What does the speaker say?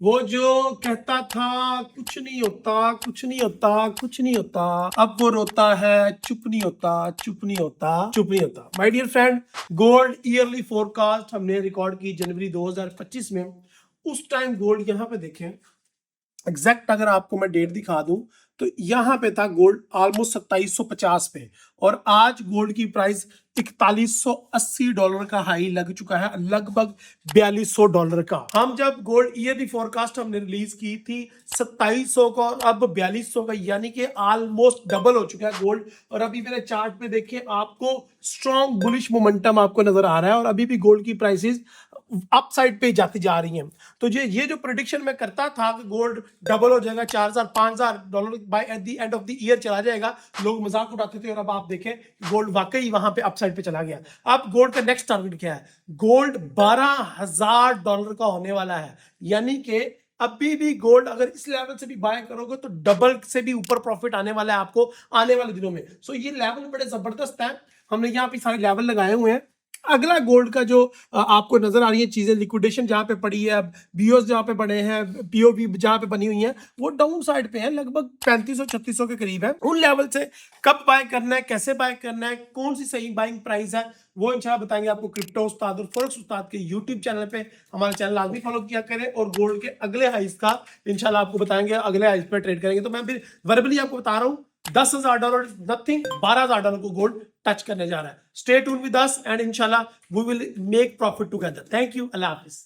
वो जो कहता था कुछ नहीं होता, कुछ नहीं होता, कुछ नहीं होता, अब वो रोता है चुप नहीं होता, चुप नहीं होता, चुप नहीं होता। My dear friend, gold early forecast हमने रिकॉर्ड की जनवरी 2025 में। उस टाइम गोल्ड यहाँ पे देखें, एग्जैक्ट अगर आपको मैं डेट दिखा दूं तो यहाँ पे था गोल्ड ऑलमोस्ट 2750 पे, और आज गोल्ड की प्राइस $4180 का हाई लग चुका है, लगभग $4200 का। हम जब गोल्ड ईयरली फोरकास्ट हमने रिलीज की थी 2700 का, और अब 4200 का, यानी कि ऑलमोस्ट डबल हो चुका है गोल्ड। और अभी मेरे चार्ट पे देखिए, आपको स्ट्रॉन्ग बुलिश मोमेंटम आपको नजर आ रहा है, और अभी भी गोल्ड की प्राइसेस अप साइड पे जाती जा रही हैं। तो ये जो प्रेडिक्शन मैं करता था कि गोल्ड डबल हो जाएगा, $4000 $5000 by at the end of the year चला जाएगा, लोग मजाक उड़ाते थे, और अब आप देखें गोल्ड वाकई वहां पे अपसाइड पे चला गया। अब गोल्ड का नेक्स्ट टारगेट क्या है? गोल्ड $12000 का होने वाला है, यानी कि अभी भी गोल्ड अगर इस लेवल से भी बाय करोगे तो डबल से भी ऊपर प्रॉफिट आने वाला है आपको आने वाले दिनों में। सो ये लेवल बड़े जबरदस्त है, हमने यहाँ पे सारे लेवल लगाए हुए हैं। अगला गोल्ड का जो आपको नजर आ रही है चीजें, लिक्विडेशन जहां पे पड़ी है, बीओस जहां पे बने हैं, पीओबी जहां पे बनी हुई है, वो डाउन साइड पे है, लगभग 3500-3600 के करीब है। उन लेवल से कब बाय करना है, कैसे बाय करना है, कौन सी सही बाइंग प्राइस है, वो इंशाल्लाह बताएंगे आपको क्रिप्टो उस्ताद और फॉरेक्स उस्ताद के यूट्यूब चैनल पे। हमारे चैनल लाजमी फॉलो किया करें, और गोल्ड के अगले हाइस का इंशाल्लाह आपको बताएंगे, अगले हाइस पे ट्रेड करेंगे। तो मैं फिर वर्बली आपको बता रहा हूँ, $10,000 नथिंग, $12,000 को गोल्ड टच करने जा रहा है। Stay tune with us and इंशाल्लाह we will make profit together. Thank you, अल्लाह हाफिज।